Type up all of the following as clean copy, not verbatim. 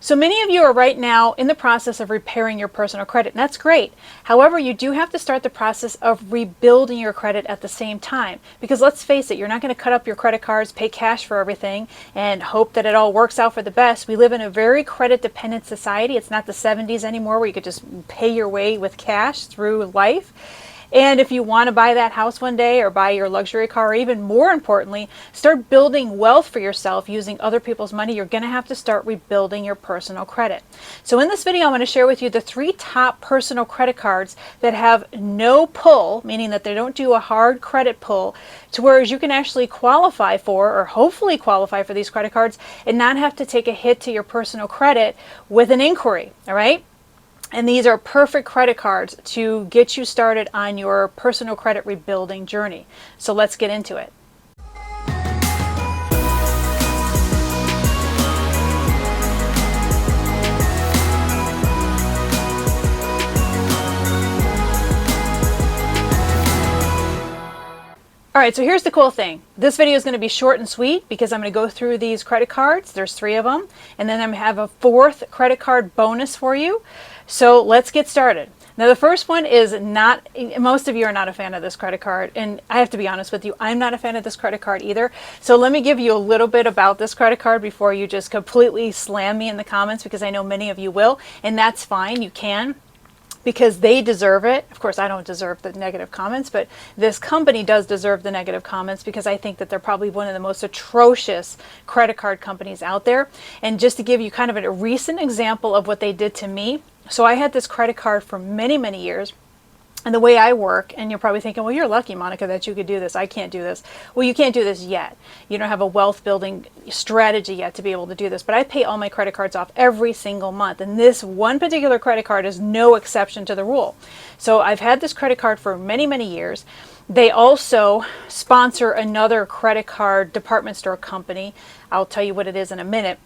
So many of you are right now in the process of repairing your personal credit, and that's great. However, you do have to start the process of rebuilding your credit at the same time. Because let's face it, you're not going to cut up your credit cards, pay cash for everything, and hope that it all works out for the best. We live in a very credit-dependent society. It's not the 70s anymore where you could just pay your way with cash through life. And if you want to buy that house one day or buy your luxury car, or even more importantly, start building wealth for yourself using other people's money, you're going to have to start rebuilding your personal credit. So in this video, I'm going to share with you the 3 top personal credit cards that have no pull, meaning that they don't do a hard credit pull, to whereas you can actually qualify for, or hopefully qualify for, these credit cards and not have to take a hit to your personal credit with an inquiry, all right? And these are perfect credit cards to get you started on your personal credit rebuilding journey. So let's get into it. All right, so here's the cool thing. This video is going to be short and sweet because I'm going to go through these credit cards. There's 3 of them. And then I'm going to have a 4th credit card bonus for you. So let's get started. Now the first one is not, most of you are not a fan of this credit card. And I have to be honest with you, I'm not a fan of this credit card either. So let me give you a little bit about this credit card before you just completely slam me in the comments, because I know many of you will. And that's fine, you can, because they deserve it. Of course, I don't deserve the negative comments, but this company does deserve the negative comments because I think that they're probably one of the most atrocious credit card companies out there. And just to give you kind of a recent example of what they did to me. So I had this credit card for many, many years. And the way I work, and you're probably thinking, well, you're lucky, Monica, that you could do this. I can't do this. Well, you can't do this yet. You don't have a wealth building strategy yet to be able to do this. But I pay all my credit cards off every single month. And this one particular credit card is no exception to the rule. So I've had this credit card for many, many years. They also sponsor another credit card department store company. I'll tell you what it is in a minute.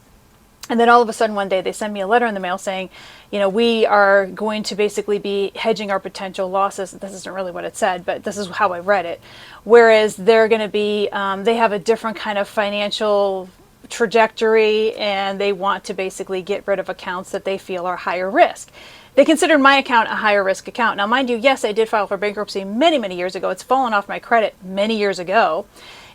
And then all of a sudden one day they send me a letter in the mail saying, you know, we are going to basically be hedging our potential losses. This isn't really what it said, but this is how I read it. Whereas they're going to be, they have a different kind of financial trajectory, and they want to basically get rid of accounts that they feel are higher risk. They considered my account a higher risk account. Now, mind you, yes, I did file for bankruptcy many, many years ago. It's fallen off my credit many years ago.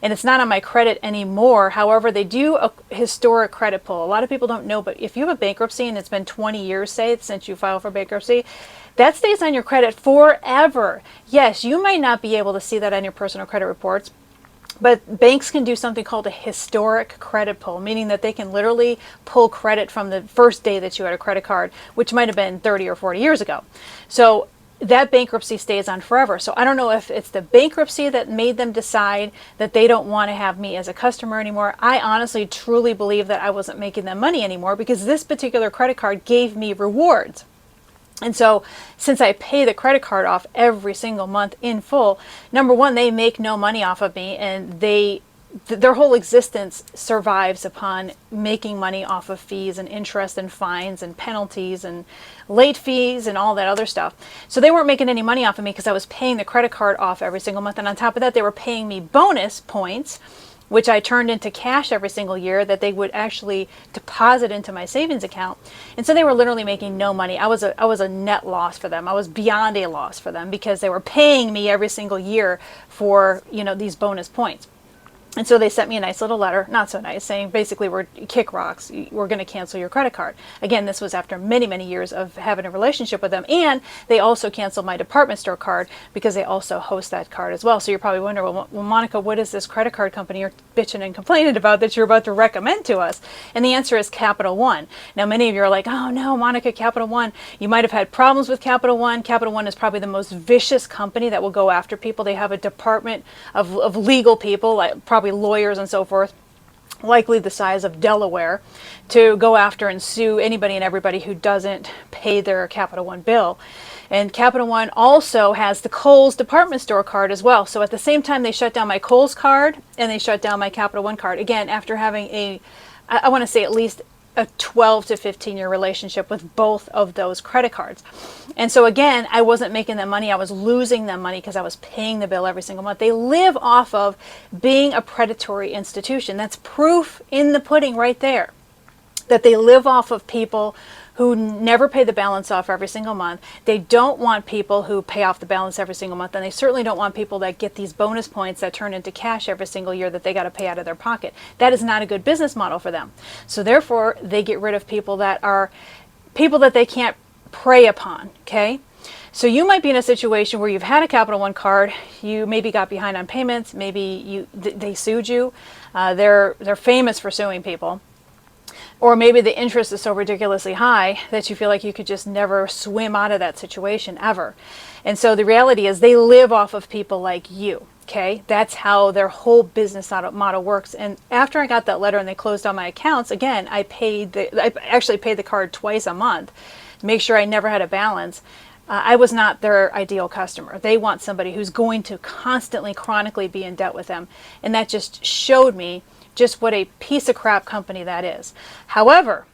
And it's not on my credit anymore. However, they do a historic credit pull. A lot of people don't know, but if you have a bankruptcy and it's been 20 years, say, since you filed for bankruptcy, that stays on your credit forever. Yes, you might not be able to see that on your personal credit reports, but banks can do something called a historic credit pull, meaning that they can literally pull credit from the first day that you had a credit card, which might have been 30 or 40 years ago. So that bankruptcy stays on forever. So I don't know if it's the bankruptcy that made them decide that they don't want to have me as a customer anymore. I honestly, truly believe that I wasn't making them money anymore because this particular credit card gave me rewards. And so since I pay the credit card off every single month in full, number one, they make no money off of me, and their whole existence survives upon making money off of fees and interest and fines and penalties and late fees and all that other stuff. So they weren't making any money off of me because I was paying the credit card off every single month. And on top of that, they were paying me bonus points, which I turned into cash every single year that they would actually deposit into my savings account. And so they were literally making no money. I was a net loss for them. I was beyond a loss for them because they were paying me every single year for, you know, these bonus points. And so they sent me a nice little letter, not so nice, saying basically, we're kick rocks, we're going to cancel your credit card. Again, this was after many, many years of having a relationship with them. And they also canceled my department store card because they also host that card as well. So you're probably wondering, well, Monica, what is this credit card company you're bitching and complaining about that you're about to recommend to us? And the answer is Capital One. Now, many of you are like, oh no, Monica, Capital One. You might have had problems with Capital One. Capital One is probably the most vicious company that will go after people. They have a department of legal people, like probably lawyers and so forth, likely the size of Delaware, to go after and sue anybody and everybody who doesn't pay their Capital One bill. And Capital One also has the Kohl's department store card as well. So at the same time they shut down my Kohl's card and they shut down my Capital One card. Again, after having I want to say at least a 12 to 15 year relationship with both of those credit cards. And so again, I wasn't making them money. I was losing them money because I was paying the bill every single month. They live off of being a predatory institution. That's proof in the pudding right there. that they live off of people who never pay the balance off every single month. They don't want people who pay off the balance every single month, and they certainly don't want people that get these bonus points that turn into cash every single year that they got to pay out of their pocket. That is not a good business model for them. So therefore, they get rid of people that are people that they can't prey upon, okay? So you might be in a situation where you've had a Capital One card, you maybe got behind on payments, maybe they sued you. They're famous for suing people. Or maybe the interest is so ridiculously high that you feel like you could just never swim out of that situation ever. And so the reality is they live off of people like you. Okay, that's how their whole business model works. And after I got that letter and they closed all my accounts, again, I actually paid the card twice a month to make sure I never had a balance. I was not their ideal customer. They want somebody who's going to constantly, chronically be in debt with them. And that just showed me just what a piece of crap company that is. However,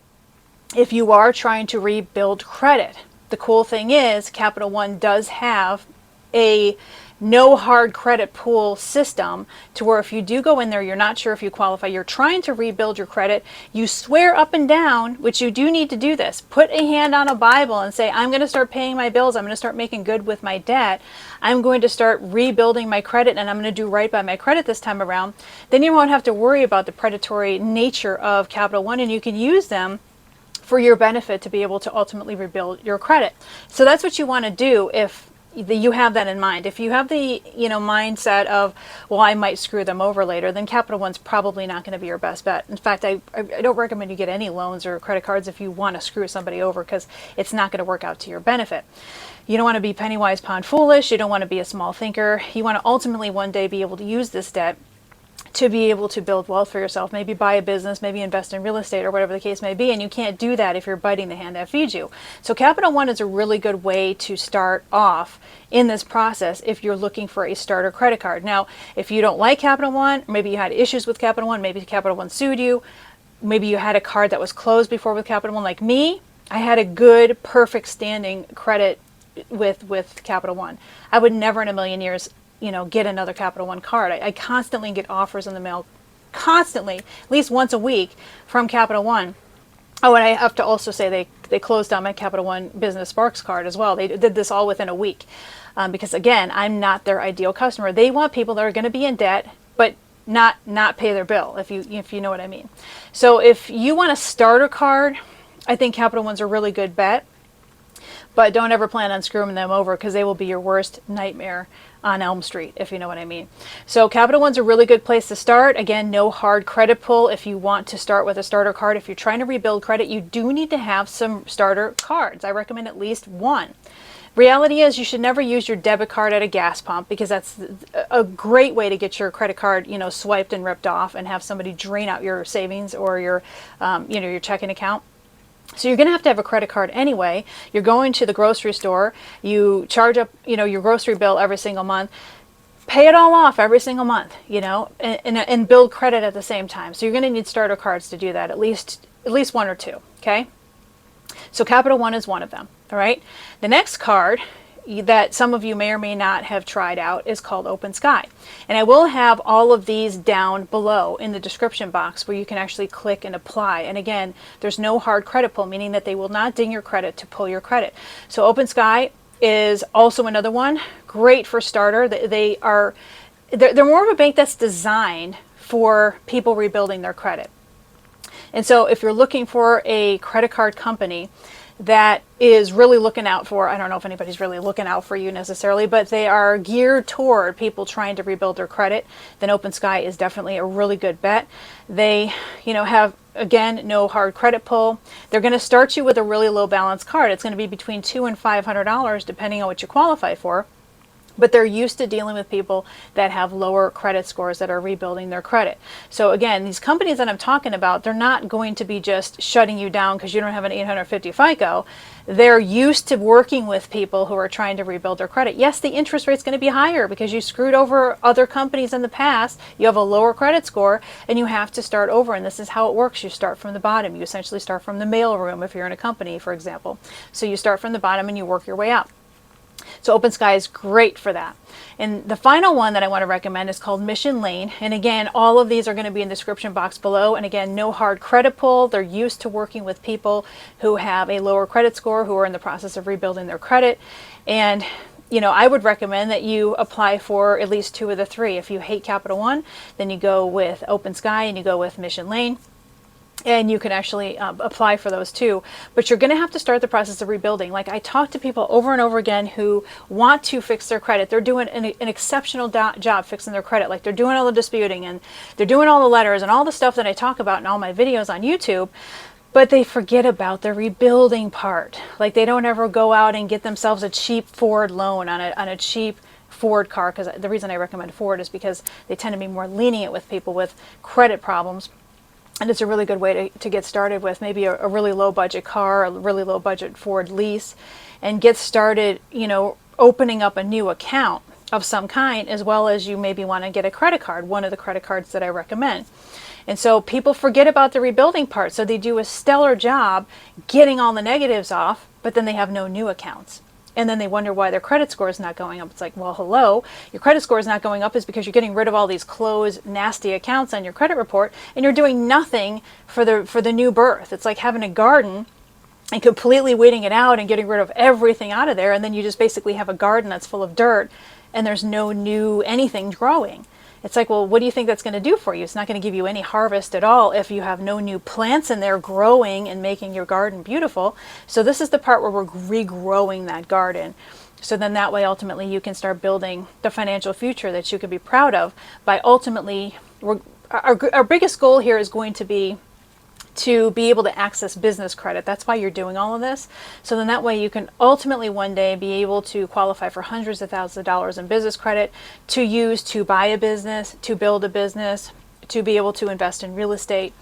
if you are trying to rebuild credit, the cool thing is Capital One does have a no hard credit pool system to where if you do go in there, you're not sure if you qualify, you're trying to rebuild your credit, you swear up and down, which you do need to do this, put a hand on a Bible and say, I'm going to start paying my bills, I'm going to start making good with my debt, I'm going to start rebuilding my credit, and I'm going to do right by my credit this time around. Then you won't have to worry about the predatory nature of Capital One, and you can use them for your benefit to be able to ultimately rebuild your credit. So that's what you want to do if you have that in mind. If you have the mindset of, well, I might screw them over later, then Capital One's probably not going to be your best bet. In fact, I don't recommend you get any loans or credit cards if you want to screw somebody over, because it's not going to work out to your benefit. You don't want to be penny wise, pound foolish. You don't want to be a small thinker. You want to ultimately one day be able to use this debt to be able to build wealth for yourself, maybe buy a business, maybe invest in real estate or whatever the case may be, and you can't do that if you're biting the hand that feeds you. So Capital One is a really good way to start off in this process if you're looking for a starter credit card. Now, if you don't like Capital One, maybe you had issues with Capital One, maybe Capital One sued you, maybe you had a card that was closed before with Capital One like me, I had a good, perfect standing credit with Capital One. I would never in a million years get another Capital One card. I constantly get offers in the mail, constantly, at least once a week from Capital One. Oh, and I have to also say they closed down my Capital One Business Sparks card as well. They did this all within a week because, again, I'm not their ideal customer. They want people that are going to be in debt but not pay their bill, if you know what I mean. So if you want a starter card, I think Capital One's a really good bet. But don't ever plan on screwing them over, because they will be your worst nightmare on Elm Street, if you know what I mean. So Capital One's a really good place to start. Again, no hard credit pull if you want to start with a starter card. If you're trying to rebuild credit, you do need to have some starter cards. I recommend at least one. Reality is you should never use your debit card at a gas pump, because that's a great way to get your credit card, swiped and ripped off and have somebody drain out your savings or your checking account. So you're going to have a credit card anyway. You're going to the grocery store, you charge up, your grocery bill every single month, pay it all off every single month, and build credit at the same time. So you're going to need starter cards to do that, at least one or two, okay? So Capital One is one of them, all right? The next card that some of you may or may not have tried out is called Open Sky. And I will have all of these down below in the description box where you can actually click and apply. And again, there's no hard credit pull, meaning that they will not ding your credit to pull your credit. So Open Sky is also another one, great for starter. They're more of a bank that's designed for people rebuilding their credit. And so if you're looking for a credit card company that is really looking out for, I don't know if anybody's really looking out for you necessarily, but they are geared toward people trying to rebuild their credit, then Open Sky is definitely a really good bet. They, have, again, no hard credit pull. They're going to start you with a really low balance card. It's going to be between $200 and $500 depending on what you qualify for. But they're used to dealing with people that have lower credit scores that are rebuilding their credit. So again, these companies that I'm talking about, they're not going to be just shutting you down because you don't have an 850 FICO. They're used to working with people who are trying to rebuild their credit. Yes, the interest rate's going to be higher because you screwed over other companies in the past. You have a lower credit score and you have to start over. And this is how it works. You start from the bottom. You essentially start from the mailroom if you're in a company, for example. So you start from the bottom and you work your way up. So Open Sky is great for that. And the final one that I want to recommend is called Mission Lane. And again, all of these are going to be in the description box below. And again, no hard credit pull. They're used to working with people who have a lower credit score, who are in the process of rebuilding their credit. And I would recommend that you apply for at least 2 of the 3. If you hate Capital One, then you go with Open Sky and you go with Mission Lane. And you can actually apply for those too. But you're going to have to start the process of rebuilding. Like, I talk to people over and over again who want to fix their credit. They're doing an exceptional job fixing their credit. Like, they're doing all the disputing and they're doing all the letters and all the stuff that I talk about in all my videos on YouTube. But they forget about the rebuilding part. Like, they don't ever go out and get themselves a cheap Ford loan on a cheap Ford car. Because the reason I recommend Ford is because they tend to be more lenient with people with credit problems. And it's a really good way to get started with maybe a really low budget car, a really low budget Ford lease, and get started, opening up a new account of some kind, as well as you maybe want to get a credit card, one of the credit cards that I recommend. And so people forget about the rebuilding part. So they do a stellar job getting all the negatives off, but then they have no new accounts. And then they wonder why their credit score is not going up. It's like, well, hello, your credit score is not going up is because you're getting rid of all these closed, nasty accounts on your credit report, and you're doing nothing for the new birth. It's like having a garden and completely weeding it out and getting rid of everything out of there, and then you just basically have a garden that's full of dirt, and there's no new anything growing. It's like, well, what do you think that's going to do for you? It's not going to give you any harvest at all if you have no new plants in there growing and making your garden beautiful. So this is the part where we're regrowing that garden. So then that way, ultimately, you can start building the financial future that you could be proud of by ultimately, our biggest goal here is going to be able to access business credit. That's why you're doing all of this. So then that way you can ultimately one day be able to qualify for hundreds of thousands of dollars in business credit to use to buy a business, to build a business, to be able to invest in real estate.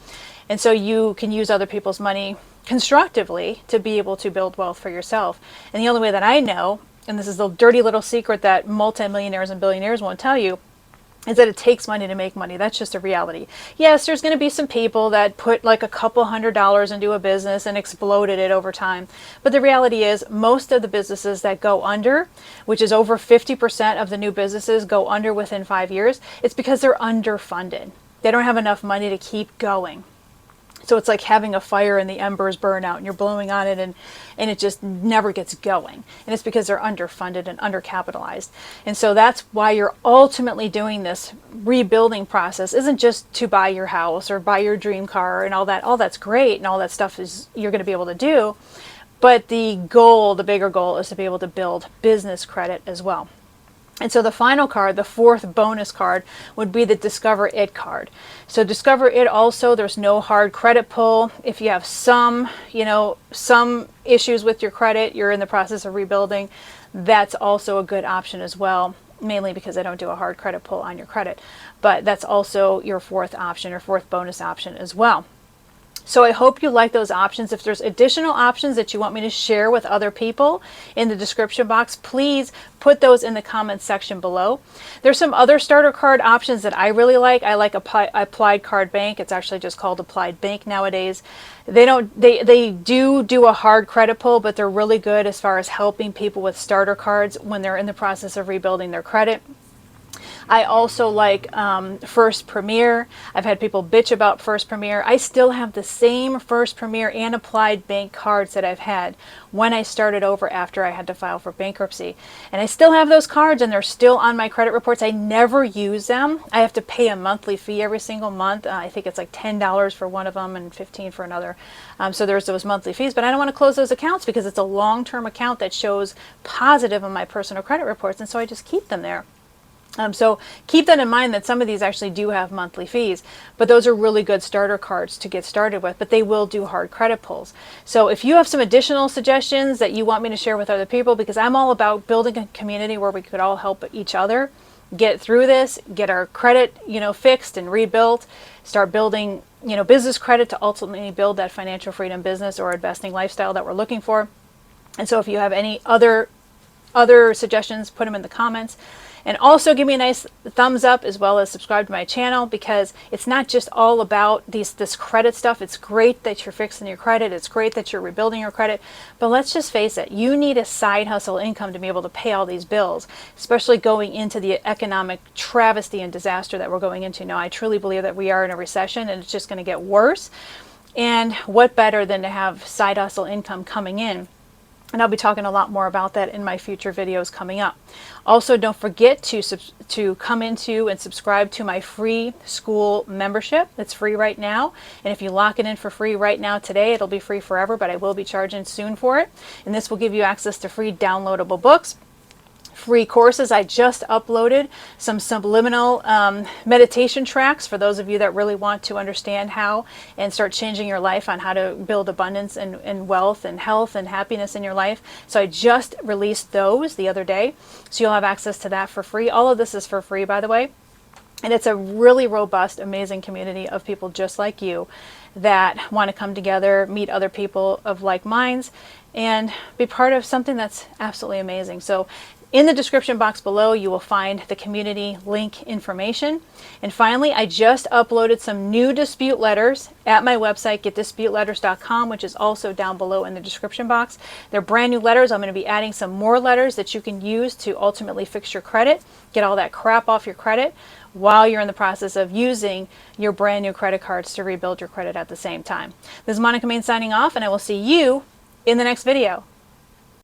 And so you can use other people's money constructively to be able to build wealth for yourself. And the only way that I know, and this is the dirty little secret that multimillionaires and billionaires won't tell you, is that it takes money to make money. That's just a reality. Yes, there's going to be some people that put like a couple $100s into a business and exploded it over time. But the reality is most of the businesses that go under, which is over 50% of the new businesses go under within 5 years, it's because they're underfunded. They don't have enough money to keep going. So it's like having a fire and the embers burn out and you're blowing on it and it just never gets going. And it's because they're underfunded and undercapitalized. And so that's why you're ultimately doing this rebuilding process. Isn't just to buy your house or buy your dream car and all that. All that's great and all that stuff is you're going to be able to do. But the goal, the bigger goal, is to be able to build business credit as well. And so the final card, the 4th bonus card, would be the Discover It card. So Discover It also, there's no hard credit pull. If you have some issues with your credit, you're in the process of rebuilding, that's also a good option as well, mainly because I don't do a hard credit pull on your credit. But that's also your 4th option or 4th bonus option as well. So I hope you like those options. If there's additional options that you want me to share with other people in the description box, please put those in the comments section below. There's some other starter card options that I really like. I like Applied Card Bank. It's actually just called Applied Bank nowadays. They do a hard credit pull, but they're really good as far as helping people with starter cards when they're in the process of rebuilding their credit. I also like First Premier. I've had people bitch about First Premier. I still have the same First Premier and Applied Bank cards that I've had when I started over after I had to file for bankruptcy. And I still have those cards and they're still on my credit reports. I never use them. I have to pay a monthly fee every single month. I think it's like $10 for one of them and $15 for another. So there's those monthly fees, but I don't want to close those accounts because it's a long-term account that shows positive on my personal credit reports, and so I just keep them there. So keep that in mind that some of these actually do have monthly fees, but those are really good starter cards to get started with, but they will do hard credit pulls. So if you have some additional suggestions that you want me to share with other people, because I'm all about building a community where we could all help each other get through this, get our credit, fixed and rebuilt, start building, business credit to ultimately build that financial freedom business or investing lifestyle that we're looking for. And so if you have any other suggestions, put them in the comments. And also give me a nice thumbs up as well as subscribe to my channel, because it's not just all about this credit stuff. It's great that you're fixing your credit. It's great that you're rebuilding your credit. But let's just face it, you need a side hustle income to be able to pay all these bills, especially going into the economic travesty and disaster that we're going into now. I truly believe that we are in a recession and it's just going to get worse. And what better than to have side hustle income coming in? And I'll be talking a lot more about that in my future videos coming up. Also, don't forget to come into and subscribe to my free school membership. It's free right now. And if you lock it in for free right now today, it'll be free forever, but I will be charging soon for it. And this will give you access to free downloadable books, free courses. I just uploaded some subliminal meditation tracks for those of you that really want to understand how and start changing your life on how to build abundance and wealth and health and happiness in your life. So I just released those the other day. So you'll have access to that for free. All of this is for free, by the way. And it's a really robust, amazing community of people just like you that want to come together, meet other people of like minds, and be part of something that's absolutely amazing. So in the description box below, you will find the community link information. And finally, I just uploaded some new dispute letters at my website, getdisputeletters.com, which is also down below in the description box. They're brand new letters. I'm going to be adding some more letters that you can use to ultimately fix your credit, get all that crap off your credit while you're in the process of using your brand new credit cards to rebuild your credit at the same time. This is Monica Main signing off, and I will see you in the next video.